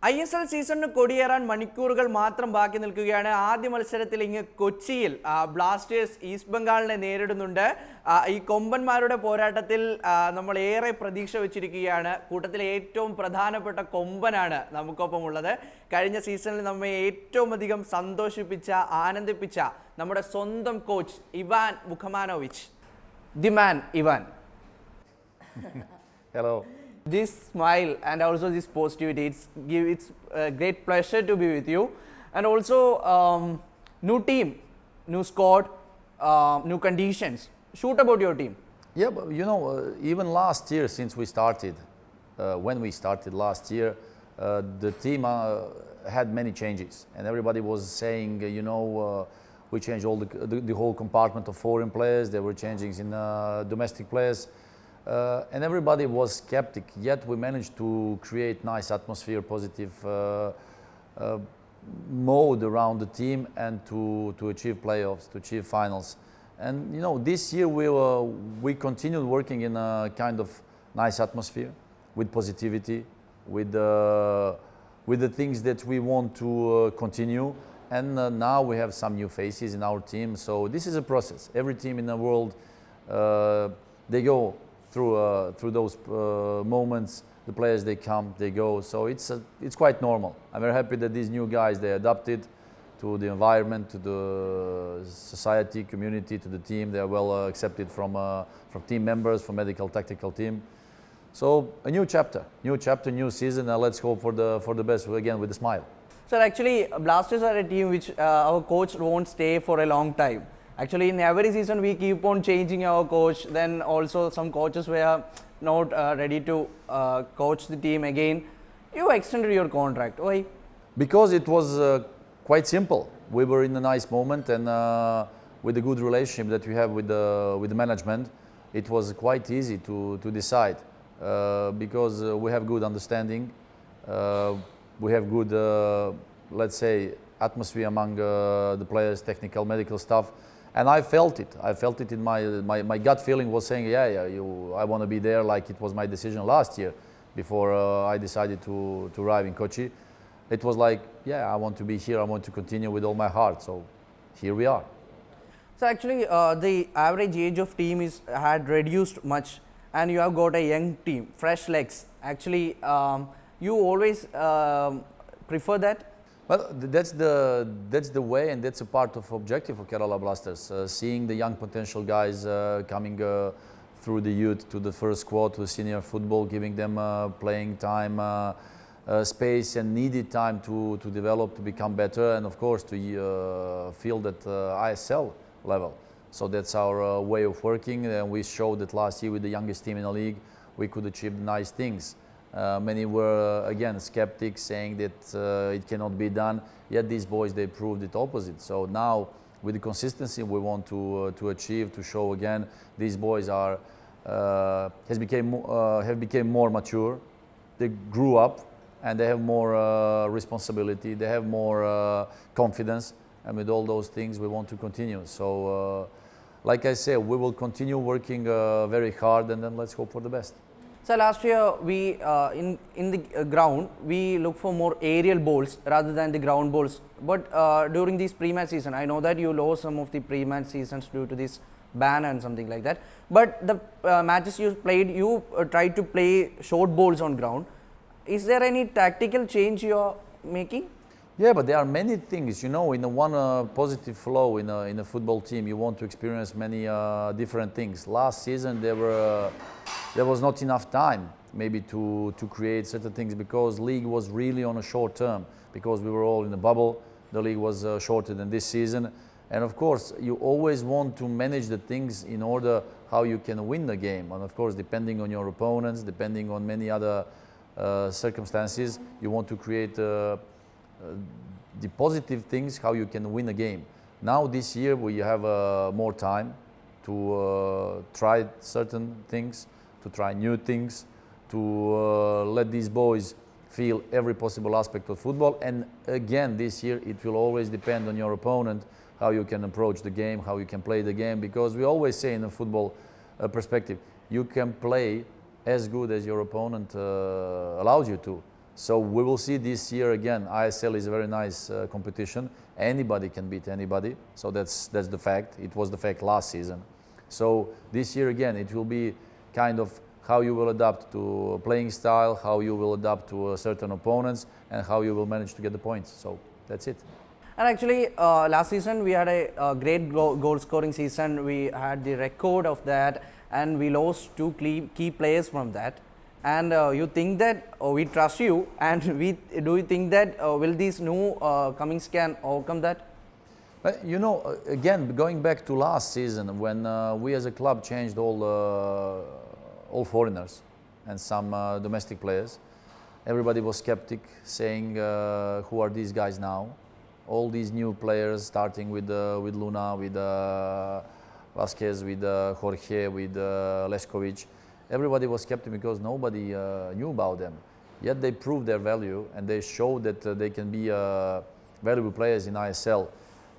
ISL സീസണിന് കൊടിയേറാൻ മണിക്കൂറുകൾ മാത്രം ബാക്കി നിൽക്കുകയാണ്. ആദ്യ മത്സരത്തിൽ ഇങ്ങ് കൊച്ചിയിൽ ബ്ലാസ്റ്റേഴ്സ് ഈസ്റ്റ് ബംഗാളിനെ നേരിടുന്നുണ്ട്. ഈ കൊമ്പന്മാരുടെ പോരാട്ടത്തിൽ നമ്മൾ ഏറെ പ്രതീക്ഷ വെച്ചിരിക്കുകയാണ്. കൂട്ടത്തിലെ ഏറ്റവും പ്രധാനപ്പെട്ട കൊമ്പനാണ് നമുക്കൊപ്പം ഉള്ളത്. കഴിഞ്ഞ സീസണിൽ നമ്മെ ഏറ്റവും അധികം സന്തോഷിപ്പിച്ച ആനന്ദിപ്പിച്ച നമ്മുടെ സ്വന്തം coach Ivan Vukomanovic. The man Ivan. Hello. This smile and also this positivity, it's a great pleasure to be with you. And also new team, new squad, new conditions. Shoot about your team. Yeah, but you know, even last year since we started, when we started last year, the team had many changes, and everybody was saying, we changed all the whole compartment of foreign players. There were changes in domestic players. And everybody was skeptic, yet we managed to create nice atmosphere, positive mode around the team, and to achieve playoffs, to achieve finals. And this year we continued working in a kind of nice atmosphere, with positivity, with the things that we want to continue. And now we have some new faces in our team. So this is a process. Every team in the world, they go through those moments. The players, they come, they go. So it's quite normal. I'm very happy that these new guys, they adapted to the environment, to the society, community, to the team. They are well accepted from team members, from medical, tactical team. So a new chapter, new season. Let's hope for the best again with a smile. So actually, Blasters are a team which our coach won't stay for a long time. Actually, in every season we keep on changing our coach. Then also some coaches were not ready to coach the team again. You extended your contract. Why? Because it was quite simple. We were in a nice moment, and with a good relationship that we have with the management, it was quite easy to decide. Because we have good understanding, we have good, let's say, atmosphere among the players, technical, medical staff. And I felt it. I felt it in my gut feeling was saying, I want to be there, like it was my decision last year before I decided to arrive in Kochi. It was like, I want to be here. I want to continue with all my heart. So here we are. So actually, the average age of team had reduced much, and you have got a young team, fresh legs. Actually, you always prefer that? Well, that's the way, and that's a part of objective for Kerala Blasters. Seeing the young potential guys coming through the youth to the first squad, to the senior football, giving them playing time, space, and needed time to develop, to become better, and of course to feel that ISL level. So that's our way of working, and we showed that last year with the youngest team in the league, we could achieve nice things. Many were again skeptics, saying that it cannot be done. Yet these boys, they proved it opposite. So now, with the consistency we want to achieve, to show again, these boys have become more mature. They grew up, and they have more responsibility. They have more confidence, and with all those things, we want to continue. So, like I said, we will continue working very hard, and then let's hope for the best. So last year we in the ground we look for more aerial balls rather than the ground balls. But during this pre-match season, I know that you lost some of the pre-match seasons due to this ban and something like that. But the matches you played, you tried to play short balls on ground. Is there any tactical change you are making? Yeah, but there are many things, in a one positive flow in a football team, you want to experience many different things. Last season there was not enough time maybe to create certain things, because league was really on a short term, because we were all in a bubble. The league was shorter than this season, and of course you always want to manage the things in order how you can win the game, and of course depending on your opponents, depending on many other circumstances, you want to create the positive things, how you can win a game. Now this year we have more time to try certain things, to try new things, to let these boys feel every possible aspect of football. And again, this year it will always depend on your opponent, how you can approach the game, how you can play the game, because we always say in a football perspective, you can play as good as your opponent allows you to. So we will see this year again. ISL is a very nice competition. Anybody can beat anybody. So that's the fact. It was the fact last season. So this year again, it will be kind of how you will adapt to playing style, how you will adapt to certain opponents, and how you will manage to get the points. So that's it. And actually, last season we had a great goal scoring season. We had the record of that, and we lost two key players from that. And you think that we trust you, and do you think that will these new comings can overcome that? You know, again, going back to last season when we as a club changed all foreigners and some domestic players, everybody was skeptic, saying, "Who are these guys now?" All these new players, starting with Luna, with Vasquez, with Jorge, with Lešković. Everybody was skeptic because nobody knew about them. Yet they proved their value and they showed that they can be valuable players in ISL.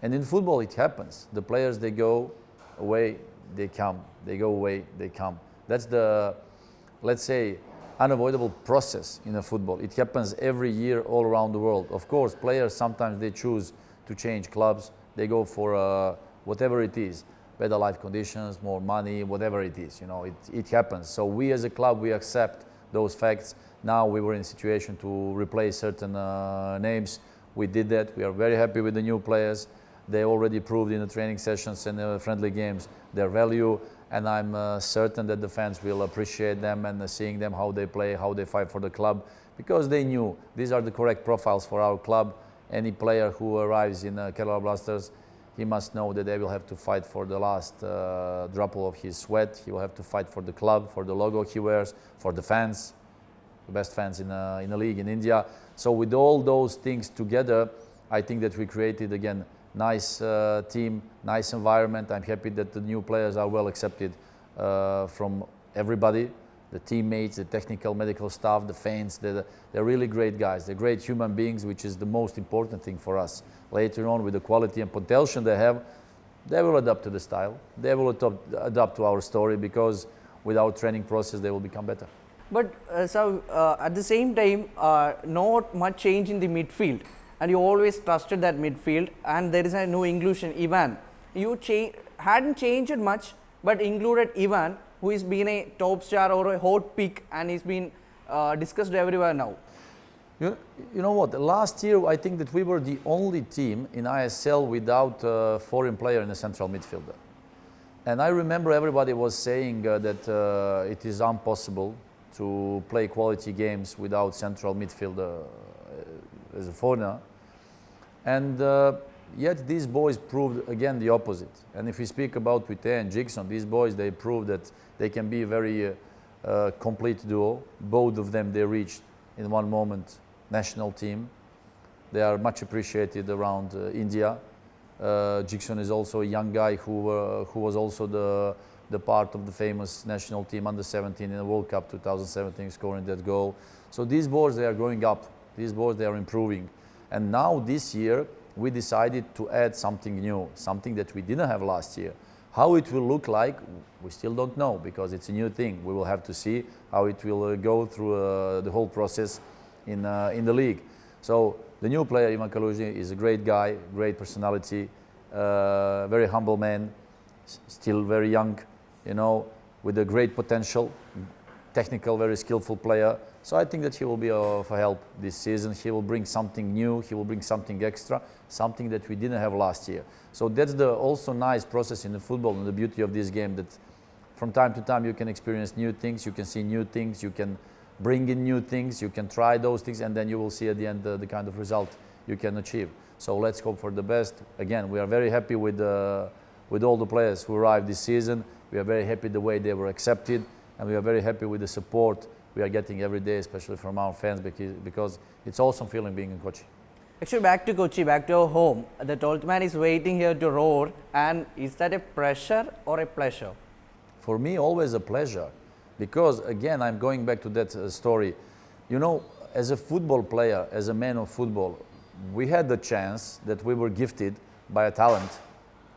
And in football it happens. The players, they go away, they come. They go away, they come. That's the, let's say, unavoidable process in a football. It happens every year all around the world. Of course, players sometimes they choose to change clubs. They go for whatever it is. Better life conditions, more money, whatever it is, you know, it happens. So we as a club, we accept those facts. Now we were in a situation to replace certain names. We did that. We are very happy with the new players. They already proved in the training sessions and the friendly games their value. And I'm certain that the fans will appreciate them and seeing them, how they play, how they fight for the club, because they knew these are the correct profiles for our club. Any player who arrives in Kerala Blasters, he must know that they will have to fight for the last drop of his sweat. He will have to fight for the club, for the logo he wears, for the fans, the best fans in the league in India. So with all those things together, I think that we created again nice team, nice environment. I'm happy that the new players are well accepted from everybody, the teammates, the technical, medical staff, the fans. They're really great guys. They're great human beings, which is the most important thing for us. Later on, with the quality and potential they have, they will adapt to the style. They will adapt to our story, because with our training process, they will become better. But at the same time, not much change in the midfield, and you always trusted that midfield, and there is a new inclusion, Ivan. You hadn't changed much, but included Ivan, who has been a top star or a hot pick, and he's been discussed everywhere now. You know what? Last year, I think that we were the only team in ISL without a foreign player in the central midfielder. And I remember everybody was saying that it is impossible to play quality games without central midfielder as a foreigner. And yet these boys proved again the opposite. And if we speak about Pute and Jigson, these boys, they proved that they can be a very complete duo. Both of them, they reached in one moment national team. They are much appreciated around India. Jigson is also a young guy who was also the part of the famous national team under 17 in the World Cup 2017, scoring that goal. So these boys, they are growing up. These boys, they are improving. And now this year, we decided to add something new, something that we didn't have last year. How it will look like, we still don't know, because it's a new thing. We will have to see how it will go through the whole process in the league. So the new player, Ivan Kalužny, is a great guy, great personality, very humble man, still very young, you know, with a great potential, technical, very skillful player. So I think that he will be of help this season. He will bring something new, he will bring something extra, something that we didn't have last year. So that's the also nice process in the football and the beauty of this game, that from time to time you can experience new things, you can see new things, you can bring in new things, you can try those things, and then you will see at the end the kind of result you can achieve. So let's hope for the best. Again, we are very happy with all the players who arrived this season. We are very happy the way they were accepted, and we are very happy with the support we are getting every day, especially from our fans, because it's awesome feeling being in Kochi. Actually, back to Kochi, back to our home. The 12th man is waiting here to roar, and is that a pressure or a pleasure? For me, always a pleasure, because again, I'm going back to that story. You know, as a football player, as a man of football, we had the chance that we were gifted by a talent,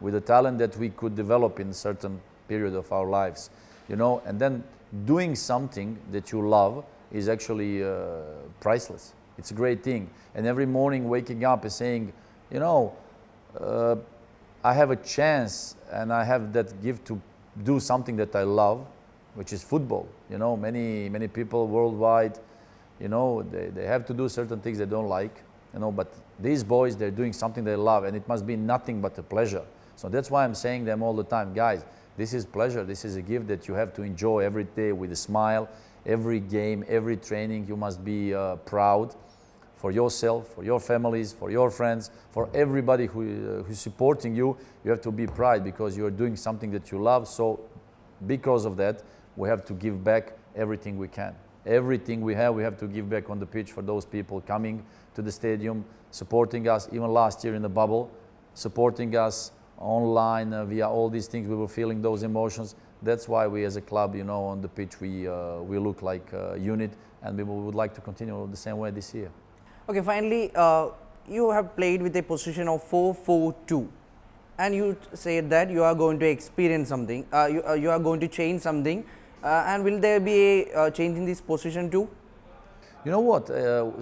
with a talent that we could develop in a certain period of our lives, you know, and then doing something that you love is actually priceless. It's a great thing. And every morning waking up and saying, you know, I have a chance and I have that gift to do something that I love, which is football. You know, many people worldwide, you know, they have to do certain things they don't like, you know, but these boys, they're doing something they love, and it must be nothing but a pleasure. So that's why I'm saying them all the time, guys, this is pleasure, this is a gift that you have to enjoy every day with a smile. Every game, every training, you must be proud for yourself, for your families, for your friends, for everybody who's supporting you. You have to be proud because you're doing something that you love. So because of that, we have to give back everything we can. Everything we have to give back on the pitch for those people coming to the stadium, supporting us, even last year in the bubble, supporting us online via all these things. We were feeling those emotions. That's why we as a club, you know, on the pitch, we look like a unit, and we would like to continue the same way this year. Okay, finally, you have played with a position of 4-4-2, and you said that you are going to experience something, you are going to change something, and will there be a change in this position too? You know what,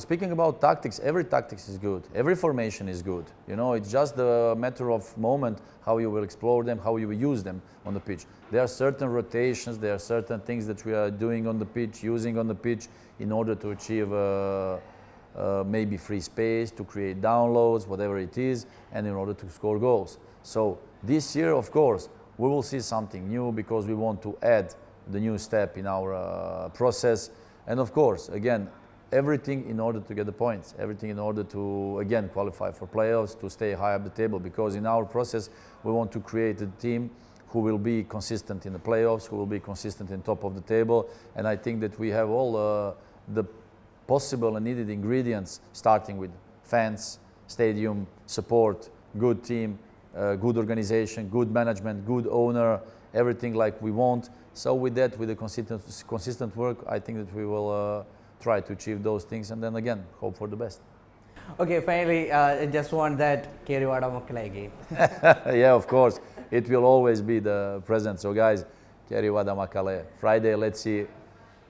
speaking about tactics, every tactics is good, every formation is good. You know, it's just the matter of moment how you will explore them, how you will use them on the pitch. There are certain rotations, there are certain things that we are doing on the pitch, using on the pitch in order to achieve maybe free space, to create downloads, whatever it is, and in order to score goals. So this year, of course, we will see something new because we want to add the new step in our process. And of course, again, everything in order to get the points, everything in order to, again, qualify for playoffs, to stay high up the table, because in our process, we want to create a team who will be consistent in the playoffs, who will be consistent in top of the table. And I think that we have all the possible and needed ingredients, starting with fans, stadium, support, good team, good organization, good management, good owner, everything like we want. So with that, with the consistent work, I think that we will try to achieve those things, and then again, hope for the best. Okay, finally, I just want that Kerivada Makkala game. Yeah, of course. It will always be the present. So guys, Kerivada Makkala. Friday, let's see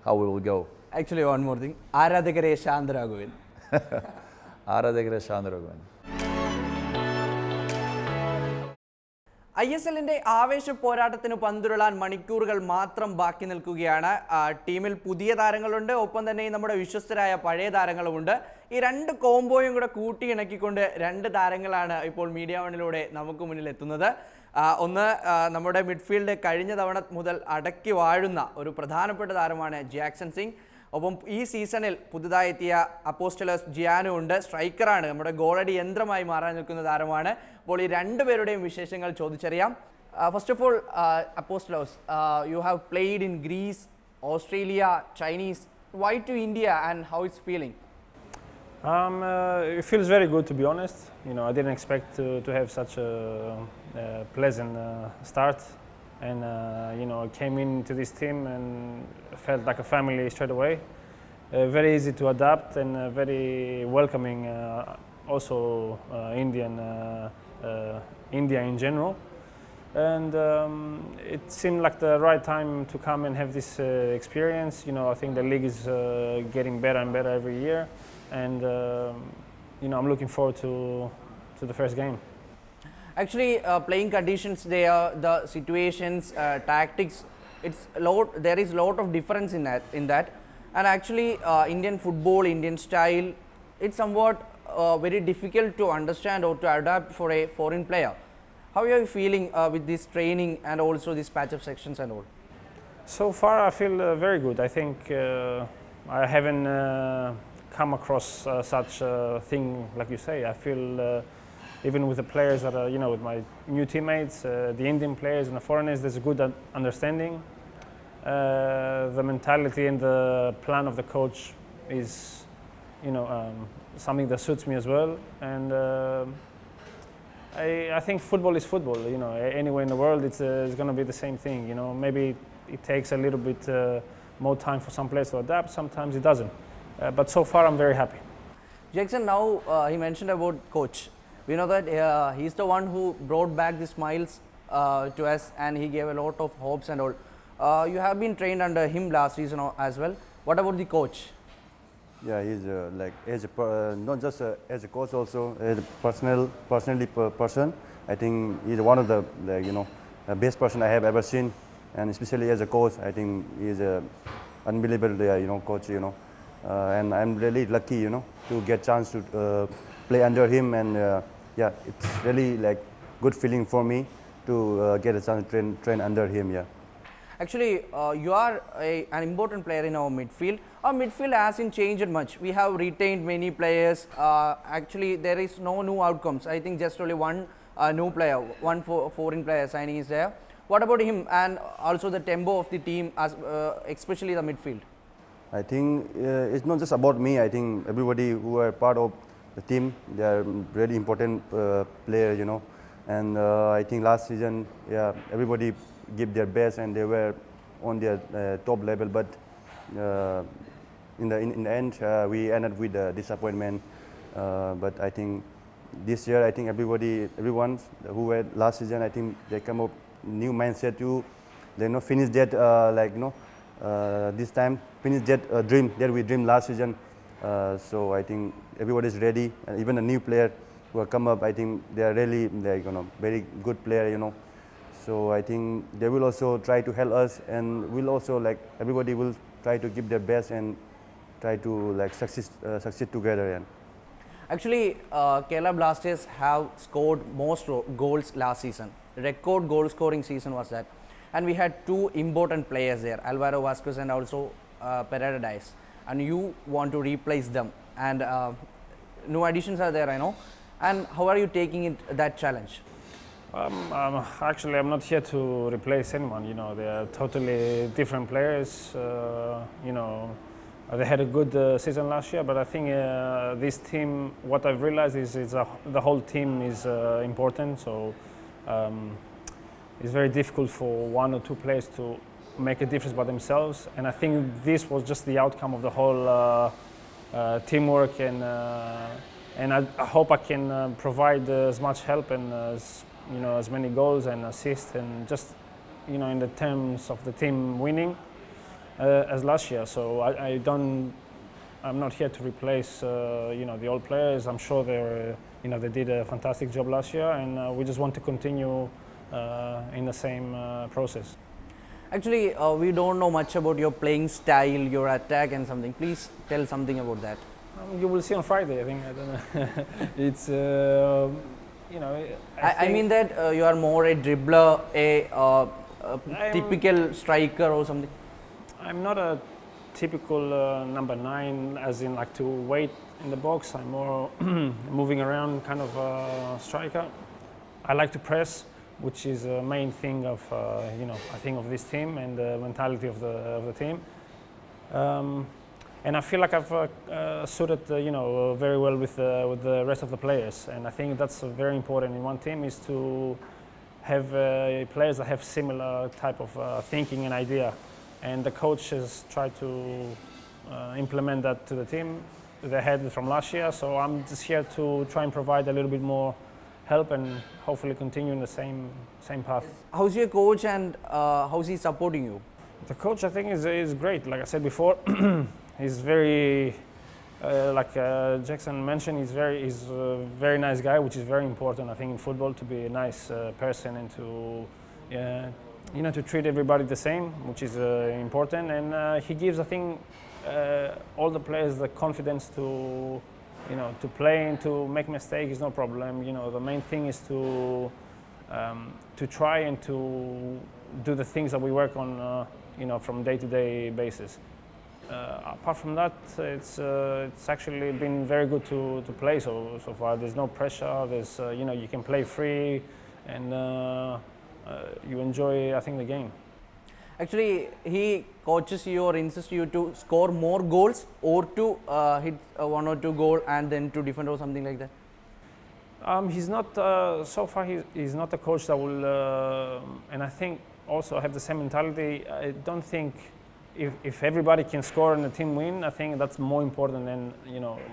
how we will go. Actually, one more thing. Aradhakare Shandaragoven. Aradhakare Shandaragoven. ISL-ന്റെ ആവേശ പോരാട്ടത്തിന് പന്തുരുളാൻ മണിക്കൂറുകൾ മാത്രം ബാക്കി നിൽക്കുകയാണ്. ടീമിൽ പുതിയ താരങ്ങളുണ്ട്, ഒപ്പം തന്നെ നമ്മുടെ വിശ്വസ്തരായ പഴയ താരങ്ങളുമുണ്ട്. ഈ രണ്ട് കോംബോയും കൂടെ കൂട്ടിയിണക്കിക്കൊണ്ട് രണ്ട് താരങ്ങളാണ് ഇപ്പോൾ മീഡിയ വണ്ണിലൂടെ നമുക്ക് മുന്നിൽ എത്തുന്നത്. ഒന്ന് നമ്മുടെ മിഡ്ഫീൽഡ് കഴിഞ്ഞ തവണ മുതൽ അടക്കി വാഴുന്ന ഒരു പ്രധാനപ്പെട്ട താരമാണ് ജാക്സൺ സിംഗ്. ഒപ്പം ഈ സീസണിൽ പുതുതായി എത്തിയ അപ്പോസ്റ്റലോസ് ജിയാനോ ഉണ്ട്, സ്ട്രൈക്കറാണ്, നമ്മുടെ ഗോളടി യന്ത്രമായി മാറാൻ നിൽക്കുന്ന താരമാണ്. അപ്പോൾ ഈ രണ്ടുപേരുടെയും വിശേഷങ്ങൾ ചോദിച്ചറിയാം. First of all, Apostolos, you have played in Greece, Australia, Chinese. Why to India and how it's feeling? It feels very good, to be honest. You know, I didn't expect to have such a pleasant start. And you know, I came into this team and felt like a family straight away. Very easy to adapt and very welcoming. Also, India in general. And it seemed like the right time to come and have this experience. You know, I think the league is getting better and better every year. And you know, I'm looking forward to the first game. Actually, playing conditions there, the situations, tactics, there is a lot of difference in that. And actually, Indian football, Indian style, it's somewhat very difficult to understand or to adapt for a foreign player. How are you feeling with this training and also this patch-up sections and all? So far, I feel very good. I think I haven't come across such a thing like you say. I feel even with the players that are, you know, with my new teammates, the Indian players and the foreigners, there's a good understanding. The mentality and the plan of the coach is, you know, something that suits me as well. And I think football is football. You know, anywhere in the world, it's going to be the same thing. You know, maybe it takes a little bit more time for some players to adapt. Sometimes it doesn't. But so far, I'm very happy. Jackson, now he mentioned about coach. We know that he's the one who brought back the smiles to us, and he gave a lot of hopes and all. You have been trained under him last season as well. What about the coach? Yeah, he's like not just as a coach, also as a person. I think he's one of the best person I have ever seen, and especially as a coach, I think he's a unbelievable coach. And I'm really lucky to get chance to play under him, and yeah, it's really like good feeling for me to get a chance to train under him. Yeah. Actually, you are an important player in our midfield. Our midfield hasn't changed much. We have retained many players. Actually, there is no new outcomes. I think just only one new player, one foreign player signing is there. What about him and also the tempo of the team, especially the midfield? I think it's not just about me. I think everybody who are part of the team, they are really important players, And I think last season, yeah, everybody give their best and they were on their top level. But in the end, we ended with a disappointment. But I think this year, I think everyone who were last season, I think they come up new mindset too. They finish that this time finish that dream that we dreamed last season. So I think everybody is ready, and even the new player who have come up, I think they are really very good player. So I think they will also try to help us, and we'll also everybody will try to give their best and try to succeed together. Yeah. Actually, Kerala Blasters have scored most goals last season. Record goal scoring season was that. And we had two important players there, Alvaro Vasquez and also Pereira Dias. And you want to replace them. And new additions are there, I know. And how are you taking that challenge? Actually, I'm not here to replace anyone. They are totally different players. They had a good season last year, but I think this team, what I've realized is the whole team is important. So it's very difficult for one or two players to make a difference by themselves. And I think this was just the outcome of the whole teamwork. And I hope I can provide as much help and as many goals and assists and just in the terms of the team winning as last year. So I'm not here to replace the old players. I'm sure they did a fantastic job last year, and we just want to continue in the same process. Actually, we don't know much about your playing style, your attack and something. Please tell something about that. You will see on Friday, I think. I don't know. It's, I mean that you are more a dribbler, a typical striker or something. I'm not a typical number 9, as in to wait in the box. I'm more moving around kind of striker. I like to press, which is the main thing of I think of this team and the mentality of the team. And I feel like I've suited very well with the rest of the players. And I think that's very important in one team, is to have players that have similar type of thinking and idea. And the coach has tried to implement that to the team. They had it from last year, so I'm just here to try and provide a little bit more help and hopefully continue in the same path. How's your coach and how's he supporting you? The coach, I think, is great. Like I said before, he's very, like Jackson mentioned, he's a very nice guy, which is very important, I think, in football, to be a nice person and to to treat everybody the same, which is important. And he gives, I think, all the players the confidence to play and to make mistakes is no problem. The main thing is to try and to do the things that we work on, from day-to-day basis. Apart from that, it's actually been very good to play so far. There's no pressure. There's you can play free, and you enjoy, I think, the game. Actually, he coaches you or insists you to score more goals or to hit 1 or 2 goals and then to defend or something like that? He's not, so far he's not a coach that will, and I think also have the same mentality. I don't think if everybody can score and the team win, I think that's more important than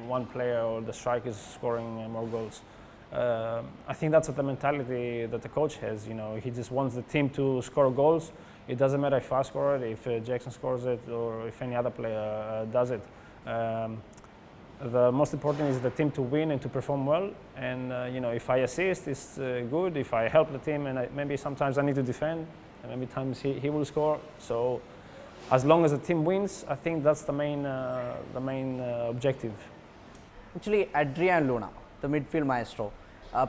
one player or the strikers scoring more goals. I think that's the mentality that the coach has. He just wants the team to score goals, It doesn't matter if I score it, if Jackson scores it, or if any other player does it. The most important is the team to win and to perform well. And if I assist, it's good. If I help the team, and maybe sometimes I need to defend, and maybe times he will score. So, as long as the team wins, I think that's the main objective. Actually, Adrian Luna, the midfield maestro,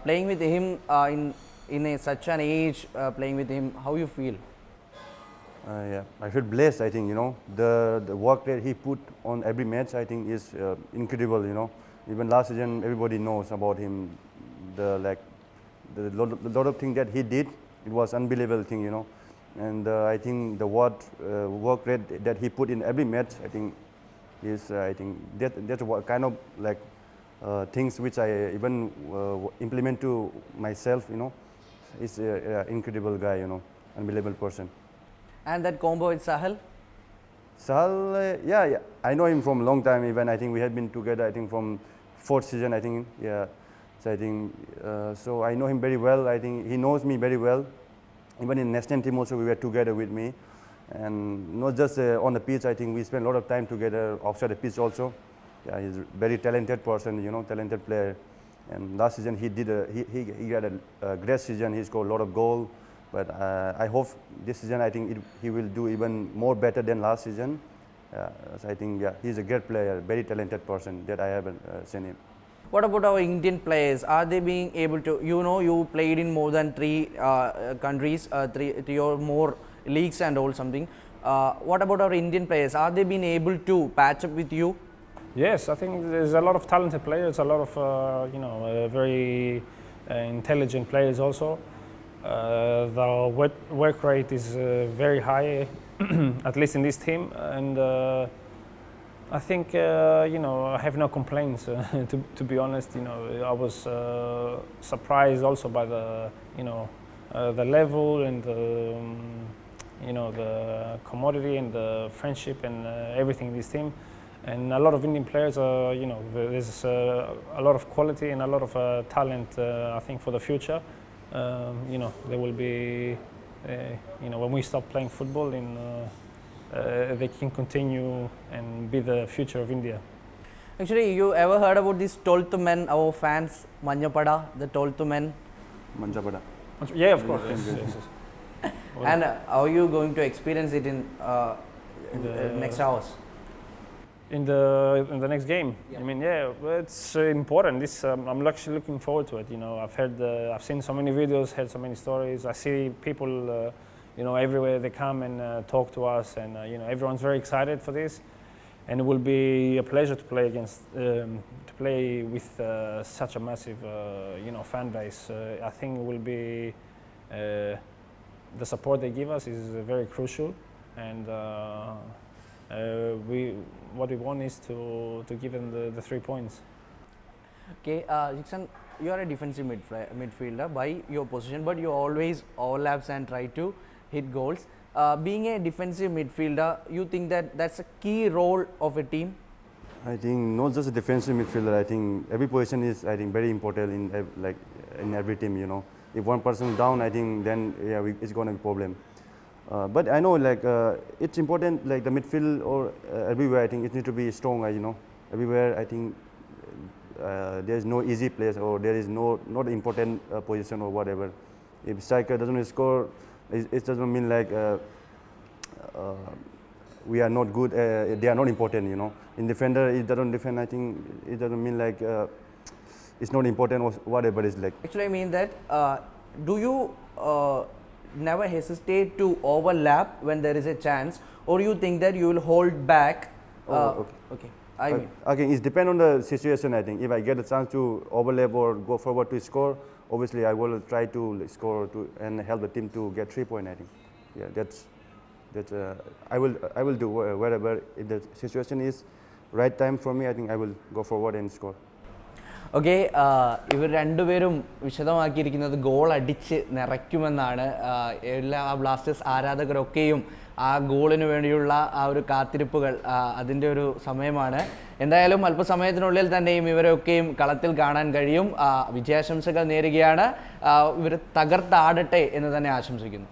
playing with him in such an age, playing with him, how you feel? Yeah, I feel blessed. I think the work that he put on every match, I think, is incredible. Even last season, everybody knows about him. The lot of things that he did, it was unbelievable thing. And I think the work rate that he put in every match, I think, is that's what kind of things which I even implement to myself. He's an incredible guy. Unbelievable person. And that combo with Sahal? Sahal, yeah, I know him from a long time. Even I think we had been together. I think from 4th season. I think, yeah. So I think so I know him very well. I think he knows me very well. Even in national team also we were together with me, and not just on the pitch. I think we spent a lot of time together outside the pitch also. Yeah, he's a very talented person. Talented player. And last season he did he had a great season. He scored a lot of goals. But I hope this season, I think he will do even more better than last season. So I think, yeah, he's a great player, very talented person that I haven't seen him. What about our Indian players? Are they being able to, you played in more than 3 countries, 3 or more leagues and all something. What about our Indian players? Are they being able to patch up with you? Yes, I think there's a lot of talented players, a lot of very intelligent players also. The work rate is very high, at least in this team, and I think I have no complaints. To be honest, I was surprised also by the the level and the commodity and the friendship and everything in this team. And a lot of Indian players, there's a lot of quality and a lot of talent. I think for the future. There will be, when we stop playing football, they can continue and be the future of India. Actually, you ever heard about these 12th men, our fans, Manjapada, the 12th men? Manjapada. Yeah, of course. Yes. And how are you going to experience it in the next hours? In the next game, yeah. I mean, yeah, it's important. I'm actually looking forward to it. I've seen so many videos, heard so many stories. I see people, everywhere they come and talk to us, and everyone's very excited for this. And it will be a pleasure to play with such a massive, fan base. I think it will be the support they give us is very crucial, and. What we want is to give them the 3 points. Okay, Jackson, you are a defensive midfielder by your position, but you always overlaps and try to hit goals. Being a defensive midfielder, you think that that's a key role of a team? I think not just a defensive midfielder. I think every position is very important in every team. If one person is down, I think then it's going to be a problem. But I know it's important the midfield or everywhere. I think it needs to be strong. Everywhere I think there is no easy place or there is not important position or whatever. If striker doesn't score, it doesn't mean we are not good. They are not important. In defender, it doesn't defend. I think it doesn't mean it's not important or whatever it's like. Actually, I mean that do you never hesitate to overlap when there is a chance, or you think that you will hold back? Okay. Again, it depends on the situation. I think if I get a chance to overlap or go forward to score, obviously I will try to score and help the team to get 3 points. I think, yeah, that's I will do wherever if the situation is right time for me. I think I will go forward and score. Okay, ഇവർ രണ്ടുപേരും വിശദമാക്കിയിരിക്കുന്നത് goal അടിച്ച് നിറയ്ക്കുമെന്നാണ്. എല്ലാ Blasters ആരാധകരൊക്കെയും ആ ഗോളിന് വേണ്ടിയുള്ള ആ ഒരു കാത്തിരിപ്പുകൾ, അതിൻ്റെ ഒരു സമയമാണ്. എന്തായാലും അല്പസമയത്തിനുള്ളിൽ തന്നെയും ഇവരൊക്കെയും കളത്തിൽ കാണാൻ കഴിയും. വിജയാശംസകൾ നേരുകയാണ്. ഇവർ തകർത്താടട്ടെ എന്ന് തന്നെ ആശംസിക്കുന്നു.